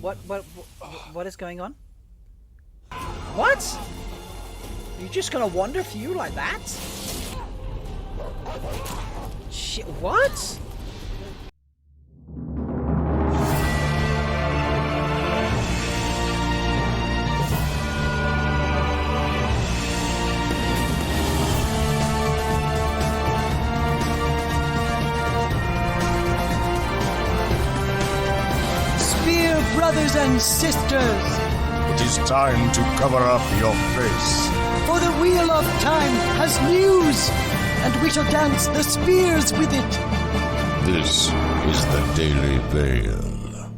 What is going on? What? Are you just gonna wander through like that? Shit, what? Brothers and sisters, it is time to cover up your face. For the wheel of time has news, and we shall dance the spears with it. This is the Daily Veil.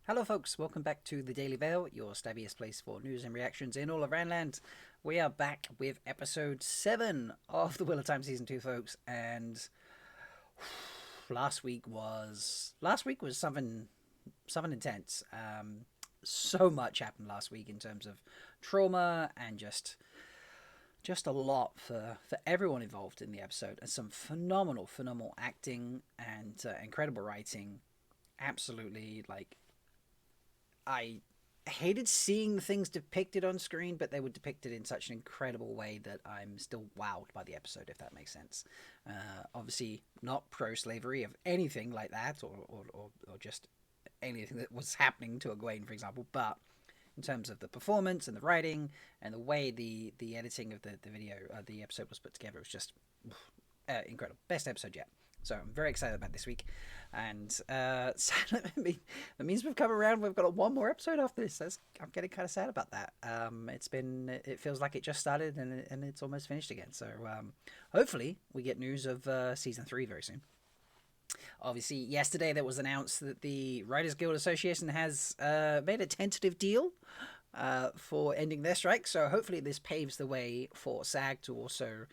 Hello folks, welcome back to the Daily Veil, your stabbiest place for news and reactions in all of Randland. We are back with episode 7 of the Wheel of Time Season 2, folks, and last week was something intense. So much happened last week in terms of trauma and just a lot for everyone involved in the episode, and some phenomenal acting and incredible writing. Absolutely, like, I hated seeing the things depicted on screen, but they were depicted in such an incredible way that I'm still wowed by the episode, if that makes sense. Obviously not pro-slavery of anything like that, or just anything that was happening to Egwene, for example, but in terms of the performance and the writing and the way the editing of the video, the episode was put together, it was just incredible. Best episode yet. So I'm very excited about this week, and sad, it means we've come around. We've got one more episode after this. I'm getting kind of sad about that. It feels like it just started and it's almost finished again. So hopefully we get news of season 3 very soon. Obviously, yesterday there was announced that the Writers Guild Association has made a tentative deal for ending their strike. So hopefully this paves the way for SAG to also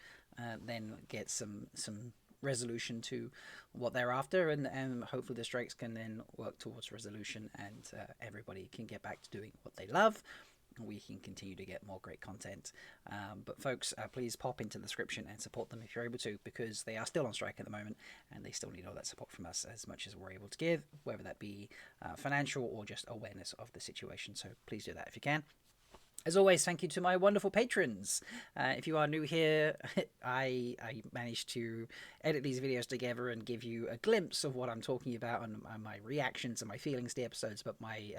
then get some resolution to what they're after, and hopefully the strikes can then work towards resolution, and everybody can get back to doing what they love. We can continue to get more great content. But folks, please pop into the description and support them if you're able to, because they are still on strike at the moment and they still need all that support from us as much as we're able to give, whether that be financial or just awareness of the situation. So please do that if you can. As always, thank you to my wonderful patrons. If you are new here, I managed to edit these videos together and give you a glimpse of what I'm talking about and my reactions and my feelings to the episodes. But my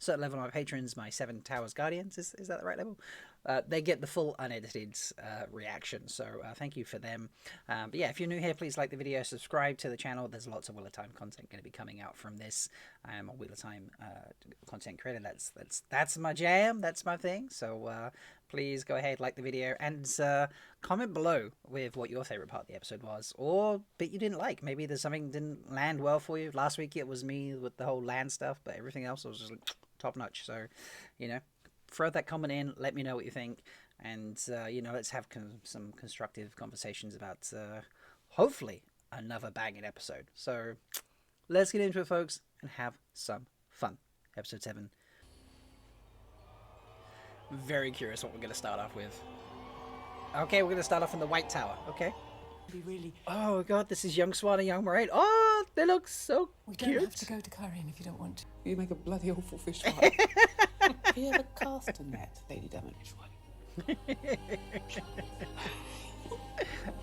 certain level of my patrons, my 7 Towers Guardians, is that the right level? They get the full unedited reaction. So thank you for them. But yeah, if you're new here, please like the video, subscribe to the channel. There's lots of Wheel of Time content going to be coming out from this. I am a Wheel of Time content creator. That's my jam. That's my thing. So please go ahead, like the video, and comment below with what your favorite part of the episode was, or bit you didn't like. Maybe there's something didn't land well for you. Last week it was me with the whole land stuff, but everything else was just like, top notch. So, you know, throw that comment in, let me know what you think, and you know, let's have some constructive conversations about hopefully another banging episode. So let's get into it, folks, and have some fun. Episode 7. Very curious what we're going to start off with. Okay, we're going to start off in the White Tower. Okay. Oh god, this is young Swan and young Moraine. Oh, they look so cute. We don't have to go to currying if you don't want to. You make a bloody awful fish fry. Have you ever cast a net, Lady Damage?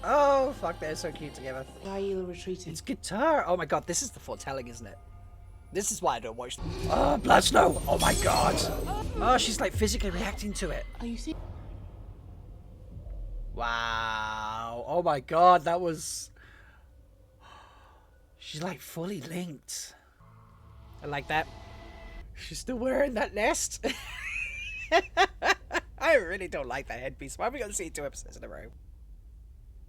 Oh fuck, they're so cute together. Aiel retreating. It's guitar. Oh my god, this is the foretelling, isn't it? This is why I don't watch. Oh, blood snow. Oh my god. Oh, she's like physically reacting to it. Are you seeing? Wow. Oh my god, that was... She's like fully linked. I like that. She's still wearing that nest. I really don't like that headpiece. Why are we going to see 2 episodes in a row?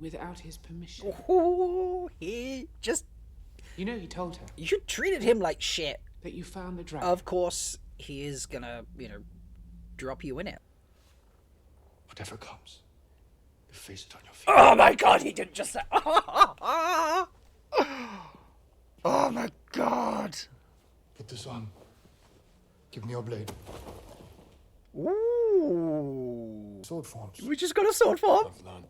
Without his permission. Oh, he just... You know, he told her. You treated him like shit. That you found the dragon. Of course, he is gonna, you know, drop you in it. Whatever comes, you face it on your feet. Oh my god, he didn't just say... Oh my god. Put this on. Give me your blade. Ooh. Sword forms. We just got a sword form? I've learned.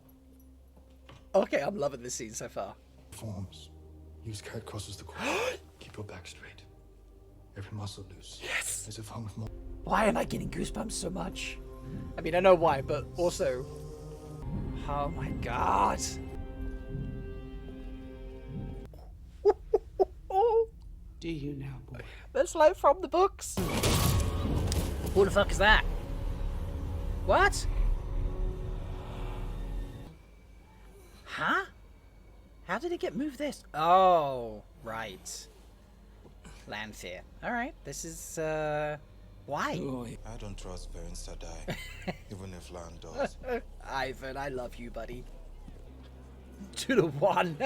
Okay, I'm loving this scene so far. Forms. Use carrot crosses the course. Keep your back straight. Every muscle loose. Yes. As if hung with more. Why am I getting goosebumps so much? I mean, I know why, but also... Oh my god. Do you now, boy? That's like from the books. Who the fuck is that? What? Huh? How did it get moved this? Oh, right. Land fear. Alright, this is, why? Oh, I don't trust parents that die, even if land does. Ivan, I love you, buddy. To the one.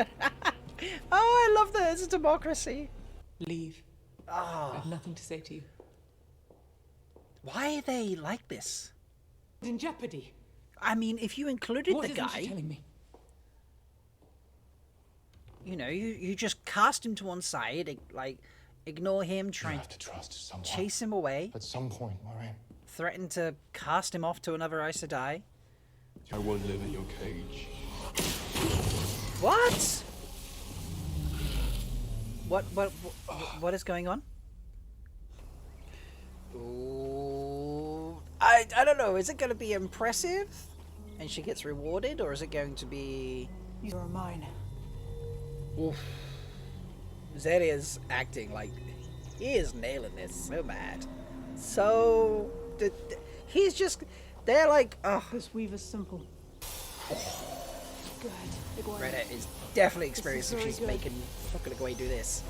Oh, I love that. It's a democracy. leave. I have nothing to say to you. Why are they like this? In jeopardy. I mean, if you included What the isn't she guy, telling me? you know, you just cast him to one side, like, ignore him, You try and have to trust someone. chase him away, At some point, Moraine. threaten to cast him off to another Aes Sedai. I won't live in your cage. What? What is going on? Ooh, I don't know. Is it going to be impressive, and she gets rewarded, or is it going to be? You're mine. Oof. Zed is acting like he is nailing this so bad. So he's just they're like, oh, This weaver's simple. Go ahead. Big one. Retta is definitely experienced if very she's good. making not gonna go away and do this.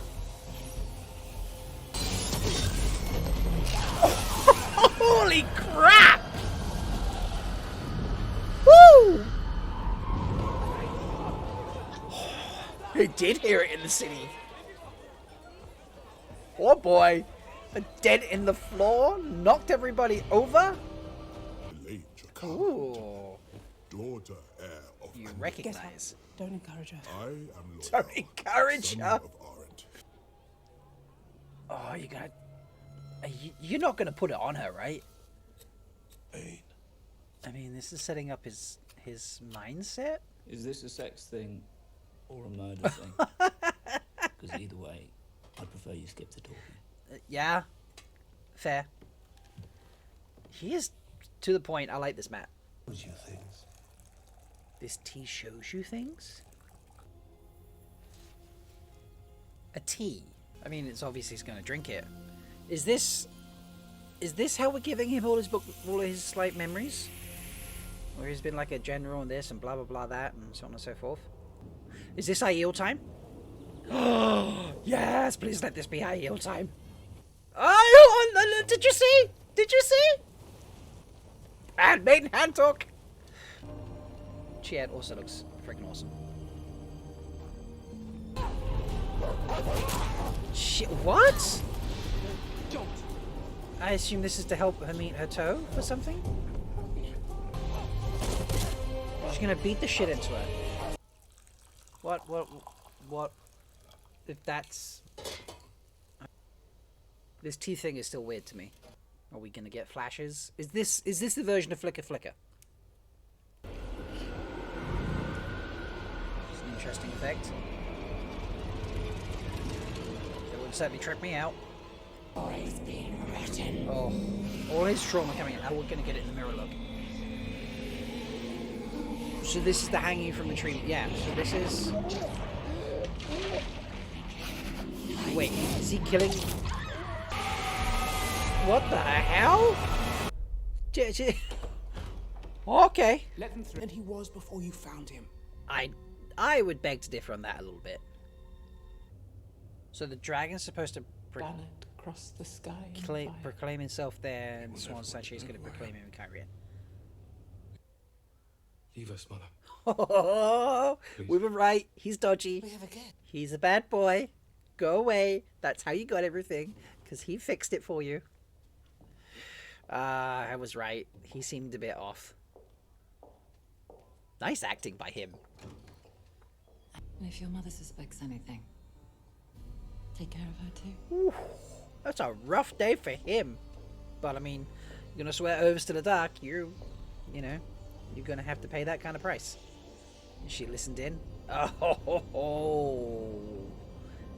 Holy crap! Woo! Who did hear it in the city? Oh boy! A dent in the floor knocked everybody over. Late Ooh, daughter, heir of you Get up. recognize. Don't encourage her. I am Lord Don't encourage son her. of Arendt. Oh, you're not gonna put it on her, right? Pain. I mean, this is setting up his mindset. Is this a sex thing or a murder thing? Because either way, I'd prefer you skip the talking. Yeah, fair. He is to the point. I like this map. Shows you things. This tea shows you things. A tea. I mean, it's obviously he's gonna drink it. Is this how we're giving him all of his like memories? Where he's been like a general and this and blah blah blah that and so on and so forth. Is this Aiel time? Oh yes! Please let this be Aiel time. Oh, did you see? Did you see? And maiden hand talk. Chiad also looks freaking awesome. Shit! What? Don't. I assume this is to help her meet her toe or something? She's gonna beat the shit into her. What? If that's... This tea thing is still weird to me. Are we gonna get flashes? Is this the version of Flicker Flicker? It's an interesting effect. It would certainly trip me out. Oh, all his trauma coming in. How we're gonna get it in the mirror look. So this is the hanging from the tree. Yeah. So this is. Wait, is he killing? What the hell? Okay. Let them through. And he was before you found him. I would beg to differ on that a little bit. So the dragon's supposed to Planet across the sky. in fire. proclaim himself there, and Swan Sanchez is going to proclaim him in Kyrian. Leave us, mother. Oh, we were right. He's dodgy. We have a kid. He's a bad boy. Go away. That's how you got everything, because he fixed it for you. I was right. He seemed a bit off. Nice acting by him. And if your mother suspects anything, take care of her too. Ooh, that's a rough day for him. But I mean, you're gonna swear oaths to the dark. You know, you're gonna have to pay that kind of price. She listened in. Oh,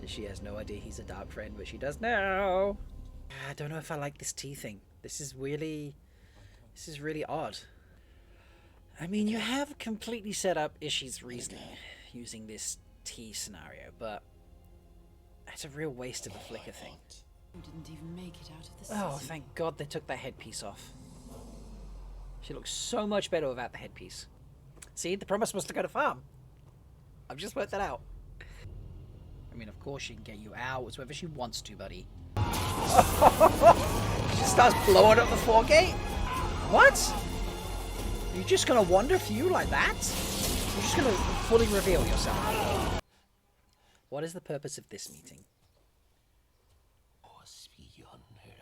she has no idea he's a dark friend, but she does now. I don't know if I like this tea thing. This is really odd. I mean, you have completely set up Ishi's reasoning using this tea scenario, but it's a real waste of a flicker thing. You didn't even make it out of the Oh, season. thank God they took that headpiece off. She looks so much better without the headpiece. See, the promise was to go to farm. I've just worked that out. I mean, of course she can get you out whenever she wants to, buddy. She starts blowing up the foregate? What? You're just gonna wander through like that? You're just gonna fully reveal yourself? What is the purpose of this meeting? Beyond her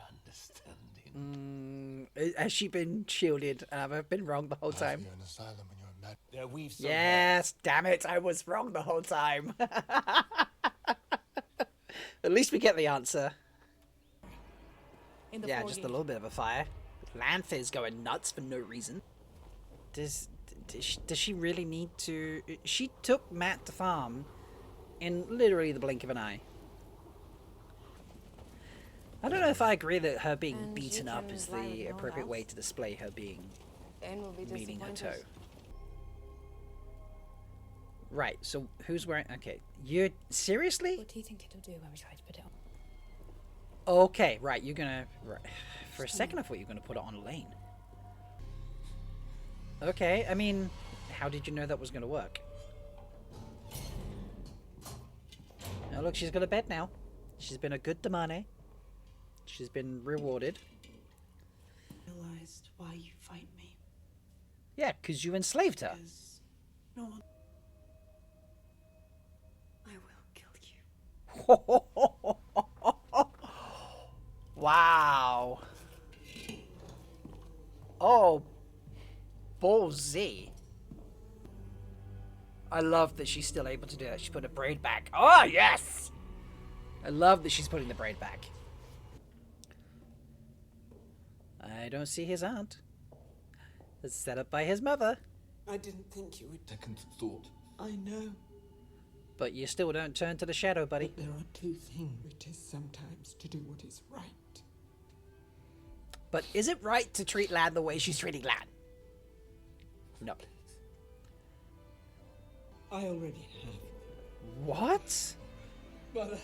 understanding. Has she been shielded? And I've been wrong the whole time. You're in asylum and you're mad. Yeah, we've Yes, damn it, I was wrong the whole time. At least we get the answer. Yeah, just a little bit of a fire. Lanthir's going nuts for no reason. Does she really need to... She took Matt to farm in literally the blink of an eye. I don't know if I agree that her being And beaten you up can is lie with the no appropriate mouth. way to display her being Ben will be meeting her toe. disappointed. Right, so who's wearing... Okay, you're... Seriously? What do you think it'll do when we try to put it on? Okay, right, you're gonna... Right. For a second I thought you were gonna put it on Elaine. Okay, I mean, how did you know that was gonna work? Oh look, she's got a bed now. She's been a good Damane. She's been rewarded. Realized why you fight me. Yeah, because you enslaved her. Because no one. I will kill you. Wow. Oh, ballsy. I love that she's still able to do that. She put a braid back. Oh, yes! I love that she's putting the braid back. I don't see his aunt. It's set up by his mother. I didn't think you would. Second thought. I know. But you still don't turn to the shadow, buddy. There are two things. It is sometimes to do what is right. But is it right to treat Lan the way she's treating Lan? No. I already have. What? Mother.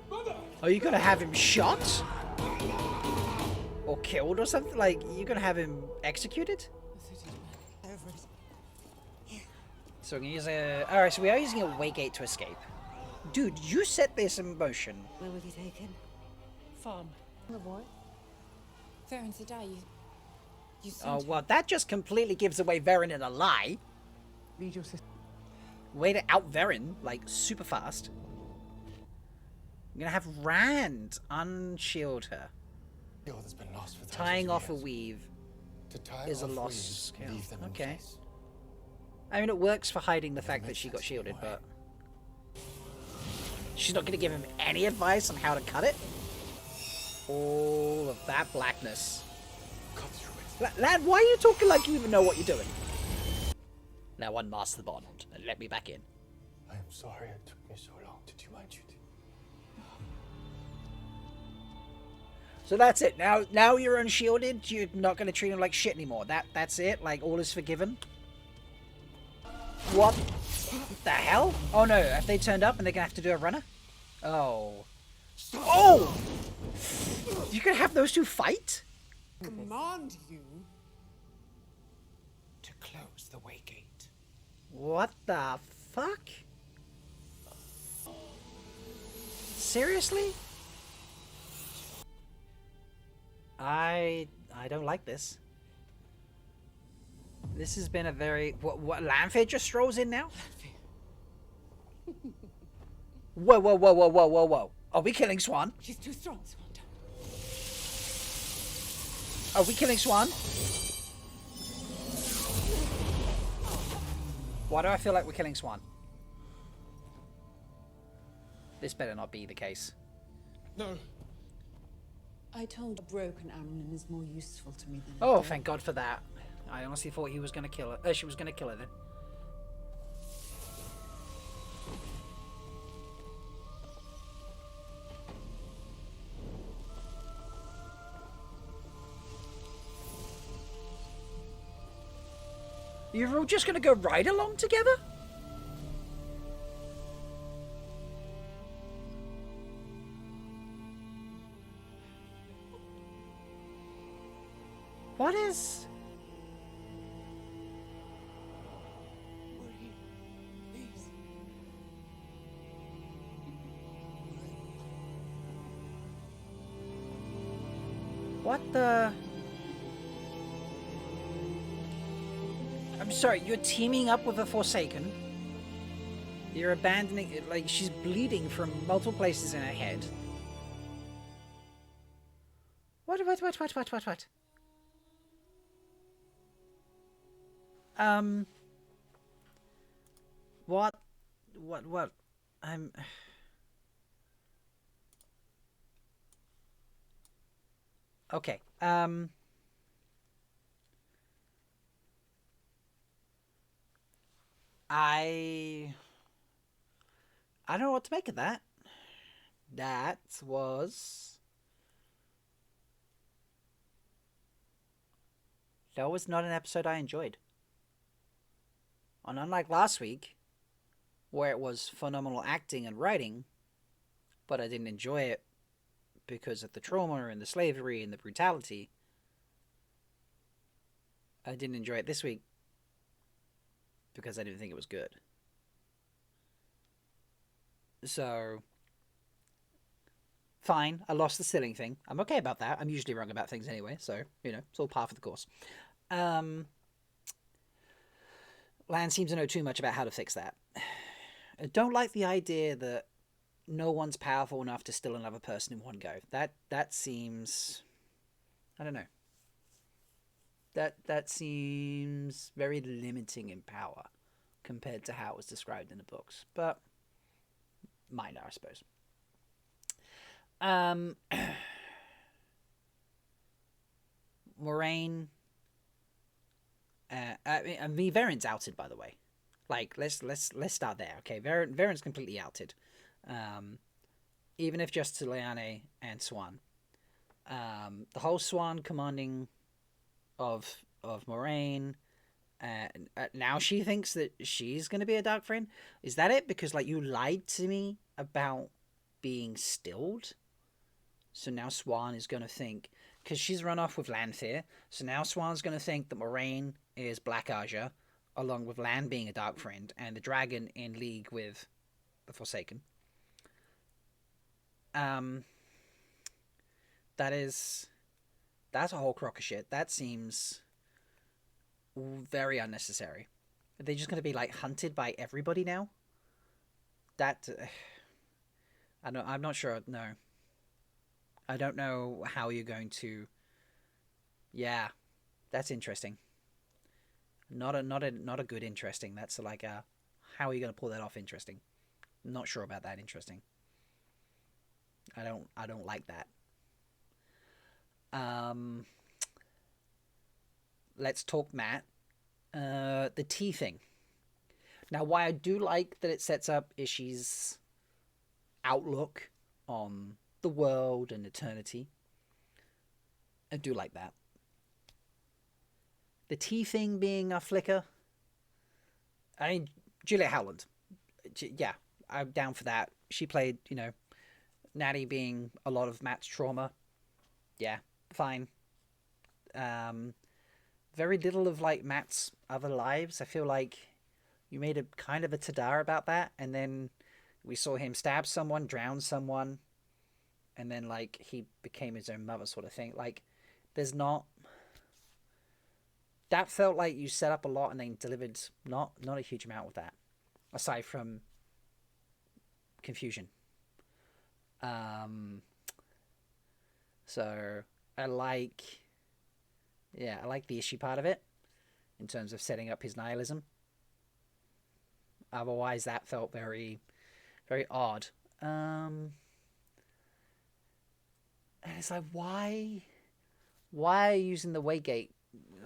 Mother! Are you gonna have him shot? Or killed or something? Like, you're gonna have him executed? So we're gonna use a... Alright, so we are using a waygate to escape. Dude, you set this in motion. Where will you take him? Farm. The boy? Varen to die, you Oh, sent well, that just completely gives away Varen in a lie. Lead your sister. Way to out Varen, like, super fast. I'm gonna have Rand unshield her. Skill that's been lost for Tying thousands off of a years. weave To tie is a off lost weeds, skill. leave them in Okay. place. I mean, it works for hiding the Never fact made that she got sense shielded, anyway. but... She's not gonna give him any advice on how to cut it? All of that blackness. Cut through it. Lad, why are you talking like you even know what you're doing? Now unmask the bond and let me back in. I am sorry it took me so long to do my duty. So that's it. Now you're unshielded. You're not going to treat him like shit anymore. That's it. Like all is forgiven. What the hell? Oh no! Have they turned up and they're gonna have to do a runner? Oh. Oh! You can have those two fight? Command you to close the waygate. What the fuck? Seriously? I don't like this. This has been a very... What Lanfear just strolls in now? Whoa, whoa, whoa, whoa, whoa, whoa, whoa. Are we killing Swan? She's too strong, Swanta. Are we killing Swan? Why do I feel like we're killing Swan? This better not be the case. No. I told you, broken Amnon is more useful to me than. Oh, thank God for that. I honestly thought he was going to kill her. She was going to kill her then. You're all just gonna go right along together? What is... What the... I'm sorry, you're teaming up with a Forsaken. You're abandoning it, like, she's bleeding from multiple places in her head. What? What? I'm... Okay, I don't know what to make of that. That was not an episode I enjoyed. And unlike last week, where it was phenomenal acting and writing, but I didn't enjoy it because of the trauma and the slavery and the brutality, I didn't enjoy it this week because I didn't think it was good. So, fine, I lost the ceiling thing. I'm okay about that. I'm usually wrong about things anyway, so, you know, it's all par for the course. Lan seems to know too much about how to fix that. I don't like the idea that no one's powerful enough to still another person in one go. That seems... I don't know. That seems very limiting in power compared to how it was described in the books. But minor, I suppose. Moraine. I mean, Varen's outed, by the way. Like, let's start there, okay? Varen's completely outed. Even if just to Leane and Swan. The whole Swan commanding of Moraine. Now she thinks that she's going to be a Dark Friend. Is that it? Because, like, you lied to me about being stilled. So now Swan is going to think... Because she's run off with Lanfear. So now Swan's going to think that Moraine is Black Aja, along with Lan being a Dark Friend, and the dragon in league with the Forsaken. That's a whole crock of shit. That seems very unnecessary. Are they just going to be, like, hunted by everybody now? I'm not sure. No. I don't know how you're going to... Yeah, that's interesting. Not a good interesting. That's like a... How are you going to pull that off interesting? Not sure about that interesting. I don't like that. Let's talk Matt. The tea thing. Now, why I do like that it sets up Ishi's outlook on the world and eternity. I do like that. The tea thing being a flicker. I mean, Juliet Howland. Yeah, I'm down for that. She played, you know, Natty being a lot of Matt's trauma. Yeah, fine. Very little of, like, Matt's other lives. I feel like you made a kind of a tada about that, and then we saw him stab someone, drown someone, and then, like, he became his own mother sort of thing. Like, there's not... That felt like you set up a lot and then delivered not a huge amount with that, aside from confusion. So I like the issue part of it in terms of setting up his nihilism. Otherwise, that felt very, very odd. And it's like, why are you using the Waygate?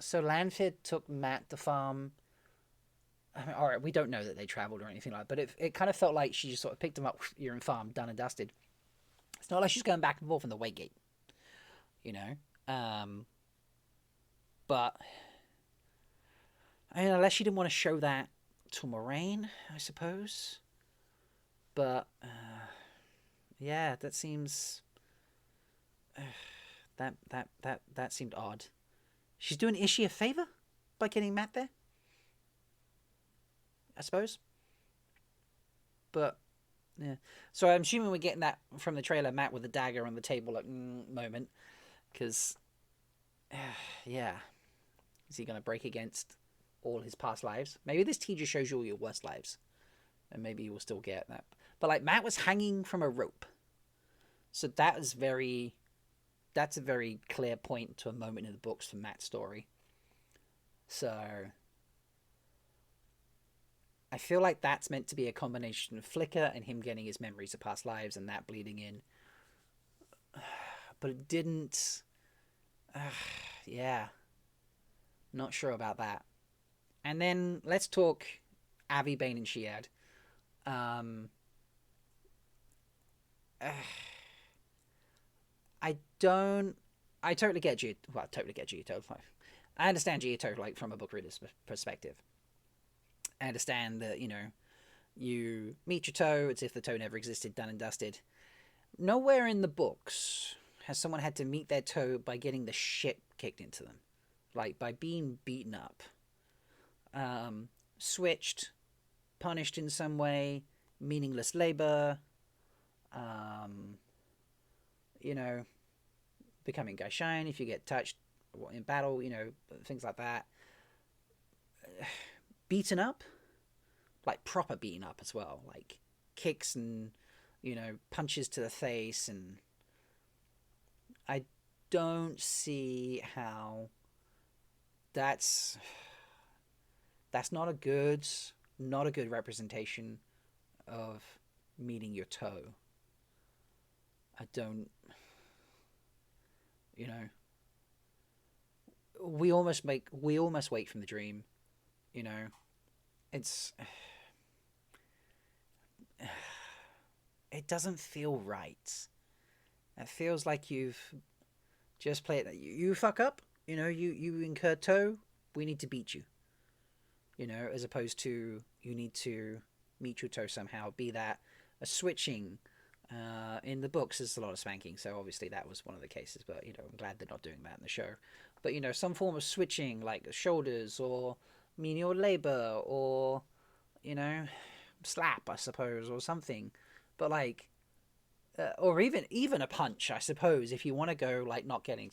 So Lanfear took Matt to farm. I mean, all right, we don't know that they traveled or anything like that, but it kind of felt like she just sort of picked him up. You're in farm, done and dusted. It's not like she's going back and forth in the Waygate, you know. But I mean, unless she didn't want to show that to Moraine, I suppose. But yeah, that seems that seemed odd. She's doing Ishii a favor by getting Matt there, I suppose. But yeah, so I'm assuming we're getting that from the trailer. Matt with the dagger on the table, like moment, because yeah, is he gonna break against all his past lives? Maybe this teaser shows you all your worst lives, and maybe you will still get that. But like Matt was hanging from a rope, so that's a very clear point to a moment in the books for Matt's story. So I feel like that's meant to be a combination of Flicker and him getting his memories of past lives and that bleeding in. But it didn't. Yeah. Not sure about that. And then let's talk Avi, Bane, and Shiad. I totally get Giotto. Well, I totally get Giotto. I understand Giotto, like, from a book reader's perspective. I understand that, you meet your toe, it's if the toe never existed, done and dusted. Nowhere in the books has someone had to meet their toe by getting the shit kicked into them. Like, by being beaten up. Switched, punished in some way, meaningless labor, becoming Gaishain if you get touched in battle, things like that. Beaten up, like proper beaten up as well, like kicks and, punches to the face, and I don't see how that's not a good representation of meeting your toe. I don't, we almost wake from the dream, it's, it doesn't feel right. It feels like you've just played, you fuck up, you incur toe, we need to beat you, as opposed to you need to meet your toe somehow, be that a switching. In the books, there's a lot of spanking, so obviously that was one of the cases, but, I'm glad they're not doing that in the show. But, some form of switching, like shoulders, or menial labor, or, slap, I suppose, or something. But, like, or even a punch, I suppose, if you want to go, like, not getting,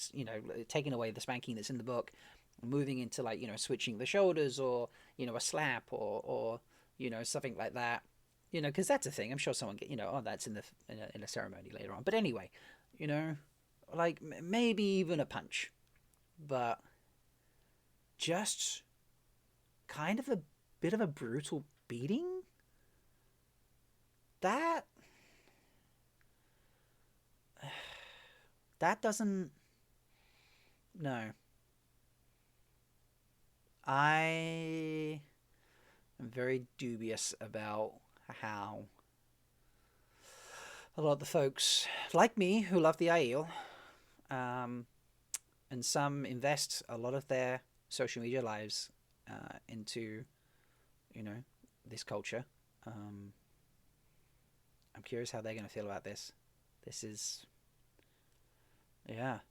taking away the spanking that's in the book, moving into, like, switching the shoulders, or, a slap, or something like that. Because that's a thing. I'm sure someone that's in a ceremony later on. But anyway, like maybe even a punch, but just kind of a bit of a brutal beating. That doesn't. No. I am very dubious about how a lot of the folks like me who love the Aiel, and some invest a lot of their social media lives into this culture. I'm curious how they're going to feel about this. This is, yeah.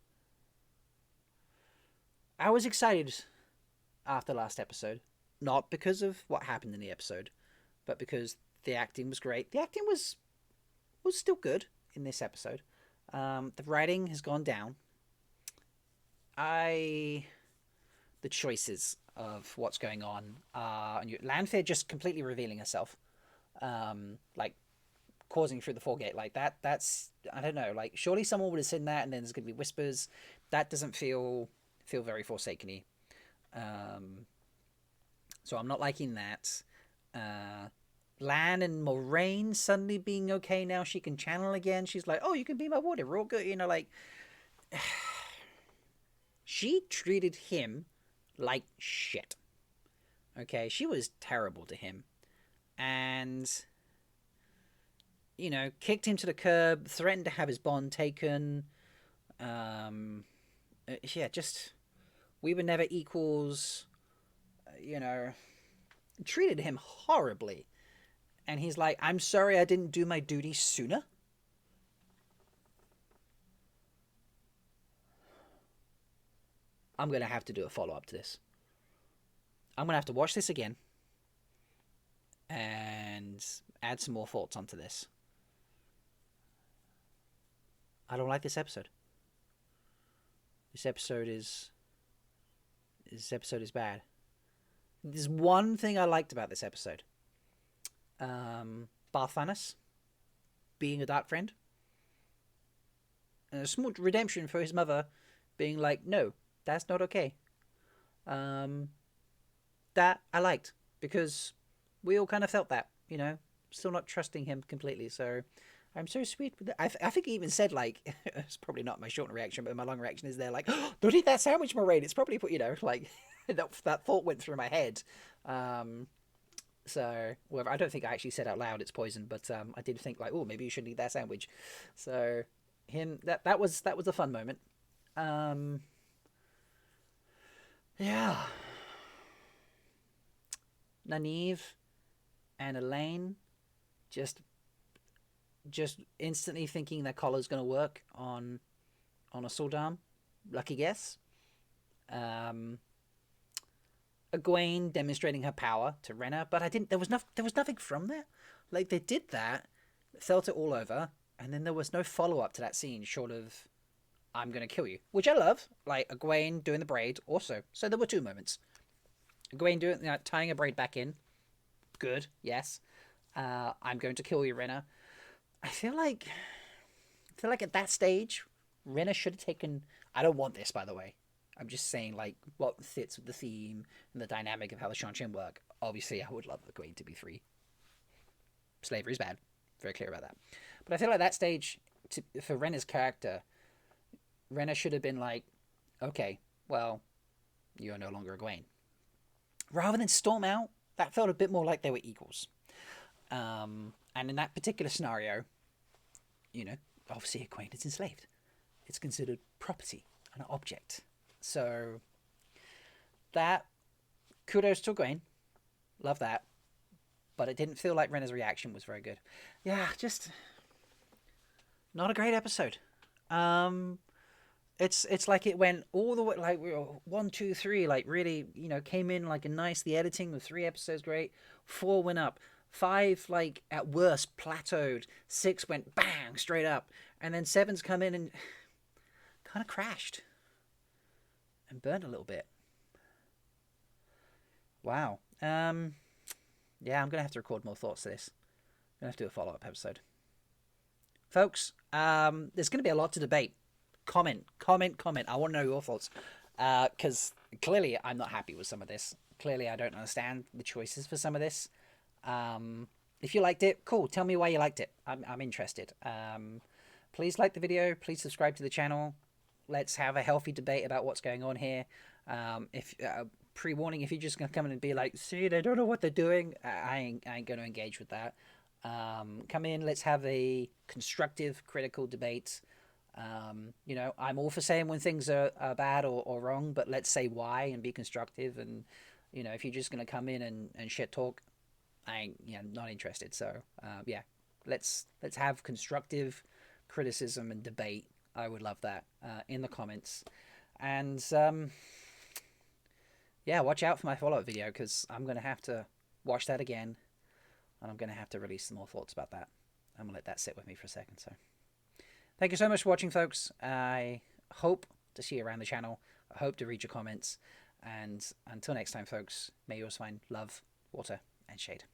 I was excited after last episode, not because of what happened in the episode, but because the acting was great. The acting was still good in this episode. The writing has gone down. The choices of what's going on are Lanfear just completely revealing herself, like causing through the foregate like that. That's, I don't know. Like surely someone would have seen that, and then there's gonna be whispers. That doesn't feel very Forsaken-y. So I'm not liking that. Lan and Moraine suddenly being okay now. She can channel again. She's like, oh, you can be my warden. We're all good. Like, she treated him like shit. Okay, she was terrible to him. And, kicked him to the curb, threatened to have his bond taken. Yeah, just, we were never equals. you know, treated him horribly. And he's like, I'm sorry I didn't do my duty sooner. I'm going to have to do a follow-up to this. I'm going to have to watch this again and add some more thoughts onto this. I don't like this episode. This episode is bad. There's one thing I liked about this episode. Barthanas being a dark friend. And a small redemption for his mother being like, no, that's not okay. That I liked, because we all kind of felt that, you know, still not trusting him completely. So I'm so sweet with that. I think he even said, like, it's probably not my short reaction, but my long reaction is there, like, oh, don't eat that sandwich, Moraine. It's probably, you know, like, that thought went through my head. So, well, I don't think I actually said out loud it's poison, but I did think, like, oh, maybe you shouldn't eat that sandwich. So, that was a fun moment. Yeah. Nynaeve and Elaine just instantly thinking their collar's going to work on a Saldam. Lucky guess. Egwene demonstrating her power to Rhaena, but there was nothing from there. Like, they did that, felt it all over, and then there was no follow-up to that scene short of, I'm going to kill you, which I love. Like, Egwene doing the braid also. So there were two moments. Egwene doing, you know, tying a braid back in. Good, yes. I'm going to kill you, Rhaena. I feel like at that stage, Rhaena should have taken... I don't want this, by the way. I'm just saying, like, what fits with the theme and the dynamic of how the Shanshin work. Obviously, I would love Egwene to be free. Slavery is bad. Very clear about that. But I feel like that stage, for Rhaena's character, Rhaena should have been like, okay, well, you're no longer Egwene. Rather than storm out, that felt a bit more like they were equals. And in that particular scenario, you know, obviously Egwene is enslaved. It's considered property, an object. So, that, kudos to Egwene. Love that. But it didn't feel like Rhaena's reaction was very good. Yeah, just not a great episode. It's like it went all the way, like, 1, 2, 3, like, really, you know, came in like a nice, the editing with 3 episodes great, 4 went up, 5, like, at worst plateaued, 6 went bang straight up, and then 7's come in and kind of crashed and burned a little bit. Wow. Yeah, I'm gonna have to record more thoughts to this. I'm gonna have to do a follow-up episode, folks. There's gonna be a lot to debate. Comment. I want to know your thoughts, because clearly I'm not happy with some of this. Clearly I don't understand the choices for some of this. If you liked it, cool. Tell me why you liked it. I'm interested. Please like the video. Please subscribe to the channel. Let's have a healthy debate about what's going on here. If pre-warning, if you're just gonna come in and be like, see, they don't know what they're doing, I ain't gonna engage with that. Come in. Let's have a constructive, critical debate. You know, I'm all for saying when things are bad or wrong, but let's say why and be constructive. And, you know, if you're just going to come in and shit talk, I ain't, you know, not interested. So, yeah, let's have constructive criticism and debate. I would love that in the comments. And, yeah, watch out for my follow-up video, because I'm going to have to watch that again, and I'm going to have to release some more thoughts about that. I'm going to let that sit with me for a second, so... Thank you so much for watching, folks. I hope to see you around the channel. I hope to read your comments. And until next time, folks, may yours find love, water, and shade.